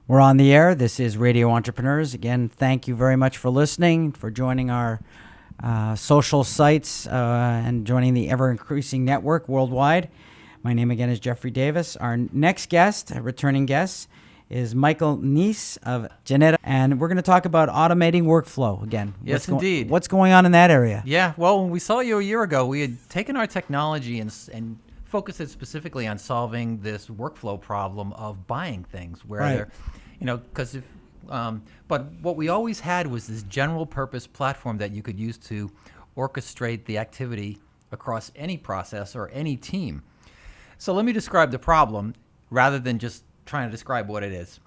We're on the air. This is Radio Entrepreneurs. Again, thank you very much for listening, for joining our social sites and joining the ever-increasing network worldwide. My name again is Jeffrey Davis. Our next guest, a returning guest, is Michael Neese of Jenyta, and we're going to talk about automating workflow again. Yes, indeed. What's going on in that area? Yeah, well, when we saw you a year ago, we had taken our technology and focused it specifically on solving this workflow problem of buying things, where Right. because but what we always had was this general purpose platform that you could use to orchestrate the activity across any process or any team. So let me describe the problem rather than just trying to describe what it is.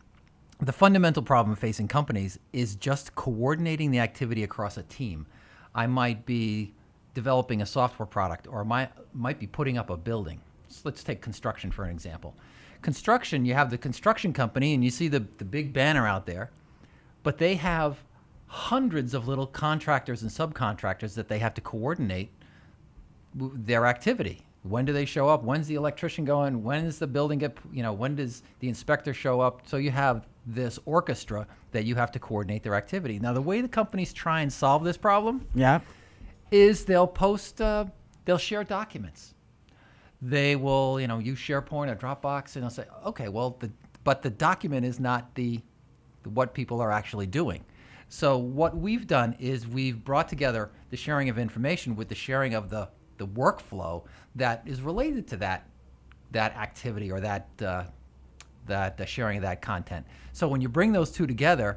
The fundamental problem facing companies is just coordinating the activity across a team. I might be developing a software product, or might be putting up a building. So let's take construction for an example. Construction, you have the construction company and you see the big banner out there, but they have hundreds of little contractors and subcontractors that they have to coordinate their activity. When do they show up? When's the electrician going? When does the building get, when does the inspector show up? So you have this orchestra that you have to coordinate their activity. Now, the way the companies try and solve this problem is they'll share documents. They will, use SharePoint or Dropbox, and they'll say, okay, well, but the document is not what people are actually doing. So what we've done is we've brought together the sharing of information with the sharing of the workflow that is related to that activity or that sharing of that content. So when you bring those two together,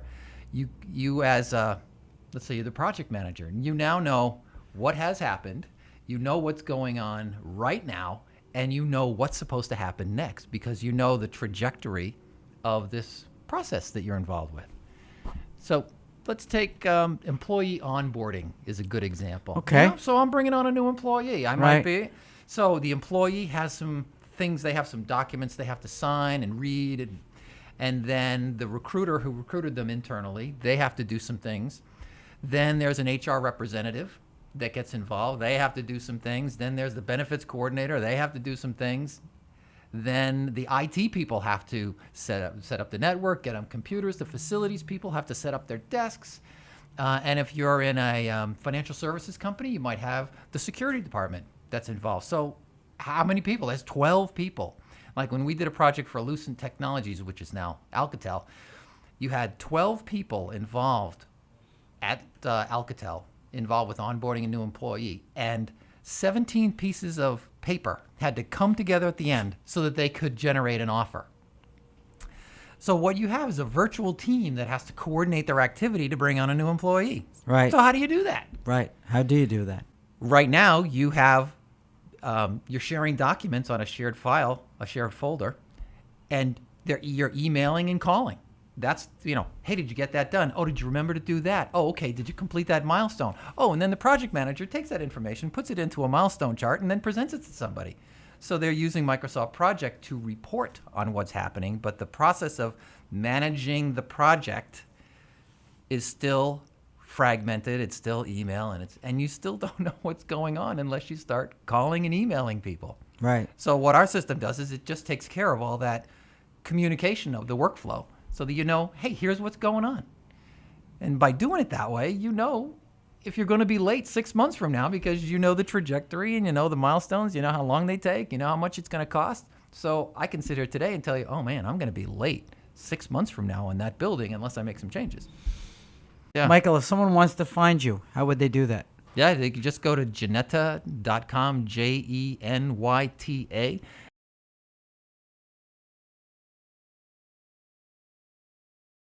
you as let's say you're the project manager, and you now know what has happened, you know what's going on right now, and you know what's supposed to happen next because you know the trajectory of this process that you're involved with. So let's take employee onboarding is a good example. Okay. So I'm bringing on a new employee. Might be. So the employee has some things, they have some documents they have to sign and read, and then the recruiter who recruited them internally, they have to do some things. Then there's an HR representative that gets involved. They have to do some things. Then there's the benefits coordinator. They have to do some things. Then the IT people have to set up the network, get them computers. The facilities people have to set up their desks. And if you're in a financial services company, you might have the security department that's involved. So how many people? There's 12 people. Like when we did a project for Lucent Technologies, which is now Alcatel, you had 12 people involved at Alcatel, involved with onboarding a new employee, and 17 pieces of paper had to come together at the end so that they could generate an offer. So what you have is a virtual team that has to coordinate their activity to bring on a new employee. Right. So how do you do that? Right. How do you do that? Right now, you have you're sharing documents on a shared file, a shared folder, and you're emailing and calling. That's, hey, did you get that done? Oh, did you remember to do that? Oh, okay, did you complete that milestone? Oh, and then the project manager takes that information, puts it into a milestone chart, and then presents it to somebody. So they're using Microsoft Project to report on what's happening, but the process of managing the project is still fragmented. It's still email, and you still don't know what's going on unless you start calling and emailing people. Right. So what our system does is it just takes care of all that communication of the workflow so that hey, here's what's going on. And by doing it that way, if you're going to be late 6 months from now because you know the trajectory and you know the milestones, you know how long they take, you know how much it's going to cost. So I can sit here today and tell you, oh man, I'm going to be late 6 months from now in that building unless I make some changes. Yeah. Michael, if someone wants to find you, how would they do that? Yeah, they can just go to jenyta.com, Jenyta,